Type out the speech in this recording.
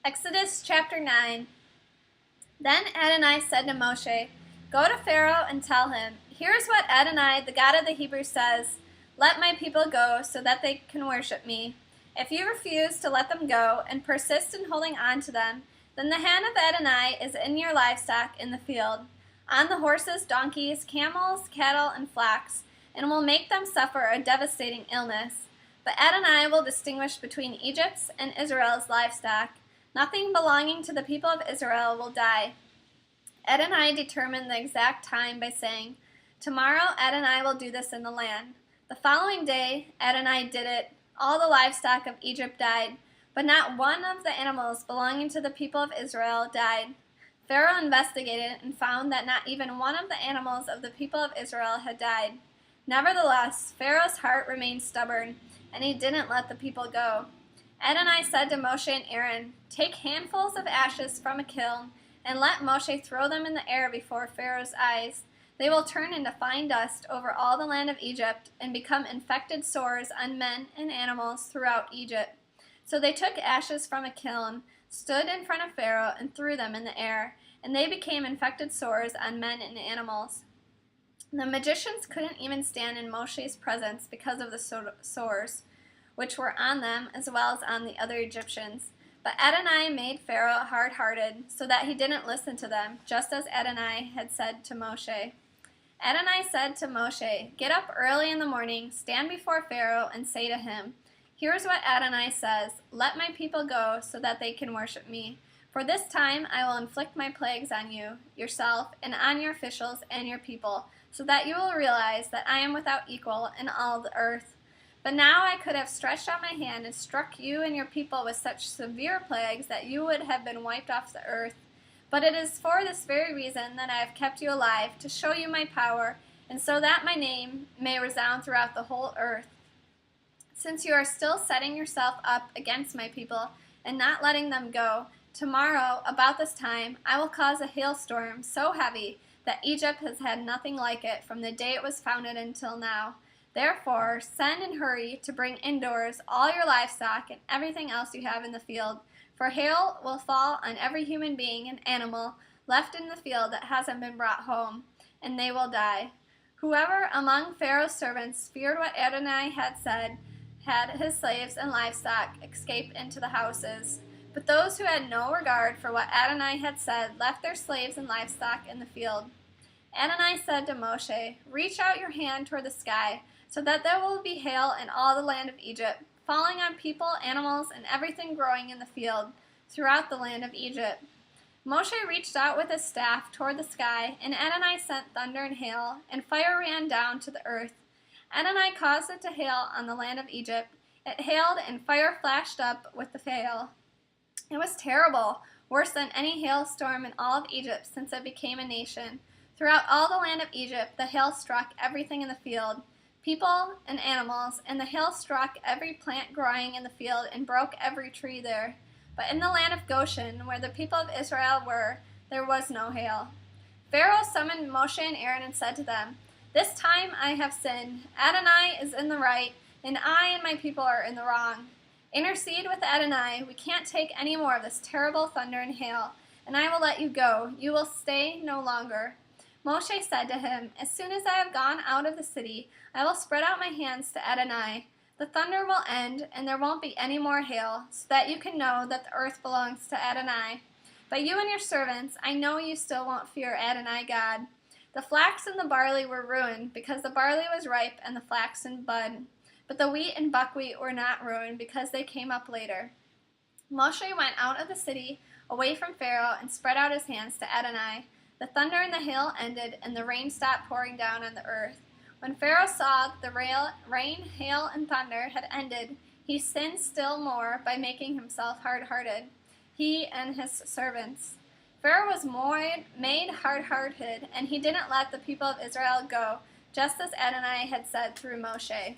Exodus chapter 9. Then Adonai said to Moshe, "Go to Pharaoh and tell him, 'Here's what Adonai, the God of the Hebrews, says: Let my people go so that they can worship me. If you refuse to let them go and persist in holding on to them, then the hand of Adonai is in your livestock in the field, on the horses, donkeys, camels, cattle, and flocks, and will make them suffer a devastating illness. But Adonai will distinguish between Egypt's and Israel's livestock. Nothing belonging to the people of Israel will die.' Adonai determined the exact time by saying, 'Tomorrow Adonai will do this in the land.' The following day Adonai did it. All the livestock of Egypt died, but not one of the animals belonging to the people of Israel died. Pharaoh investigated and found that not even one of the animals of the people of Israel had died. Nevertheless, Pharaoh's heart remained stubborn, and he didn't let the people go. Adonai said to Moshe and Aaron, 'Take handfuls of ashes from a kiln, and let Moshe throw them in the air before Pharaoh's eyes. They will turn into fine dust over all the land of Egypt and become infected sores on men and animals throughout Egypt.' So they took ashes from a kiln, stood in front of Pharaoh, and threw them in the air, and they became infected sores on men and animals. The magicians couldn't even stand in Moshe's presence because of the sores, which were on them as well as on the other Egyptians. But Adonai made Pharaoh hard-hearted, so that he didn't listen to them, just as Adonai had said to Moshe. Adonai said to Moshe, 'Get up early in the morning, stand before Pharaoh, and say to him, "Here's what Adonai says: Let my people go so that they can worship me. For this time I will inflict my plagues on you, yourself, and on your officials and your people, so that you will realize that I am without equal in all the earth. But now I could have stretched out my hand and struck you and your people with such severe plagues that you would have been wiped off the earth. But it is for this very reason that I have kept you alive, to show you my power, and so that my name may resound throughout the whole earth. Since you are still setting yourself up against my people and not letting them go, tomorrow, about this time, I will cause a hailstorm so heavy that Egypt has had nothing like it from the day it was founded until now. Therefore, send and hurry to bring indoors all your livestock and everything else you have in the field, for hail will fall on every human being and animal left in the field that hasn't been brought home, and they will die.' Whoever among Pharaoh's servants feared what Adonai had said had his slaves and livestock escape into the houses. But those who had no regard for what Adonai had said left their slaves and livestock in the field. Adonai said to Moshe, 'Reach out your hand toward the sky, so that there will be hail in all the land of Egypt, falling on people, animals, and everything growing in the field throughout the land of Egypt.' Moshe reached out with his staff toward the sky, and Adonai sent thunder and hail, and fire ran down to the earth. Adonai caused it to hail on the land of Egypt. It hailed, and fire flashed up with the hail. It was terrible, worse than any hailstorm in all of Egypt since it became a nation. Throughout all the land of Egypt, the hail struck everything in the field, people and animals, and the hail struck every plant growing in the field and broke every tree there. But in the land of Goshen, where the people of Israel were, there was no hail. Pharaoh summoned Moshe and Aaron and said to them, 'This time I have sinned. Adonai is in the right, and I and my people are in the wrong. Intercede with Adonai. We can't take any more of this terrible thunder and hail, and I will let you go. You will stay no longer.' Moshe said to him, 'As soon as I have gone out of the city, I will spread out my hands to Adonai. The thunder will end, and there won't be any more hail, so that you can know that the earth belongs to Adonai. But you and your servants, I know you still won't fear Adonai God.' The flax and the barley were ruined, because the barley was ripe and the flax in bud. But the wheat and buckwheat were not ruined, because they came up later. Moshe went out of the city, away from Pharaoh, and spread out his hands to Adonai. The thunder and the hail ended, and the rain stopped pouring down on the earth. When Pharaoh saw that the rain, hail, and thunder had ended, he sinned still more by making himself hard-hearted, he and his servants. Pharaoh was made hard-hearted, and he didn't let the people of Israel go, just as Adonai had said through Moshe.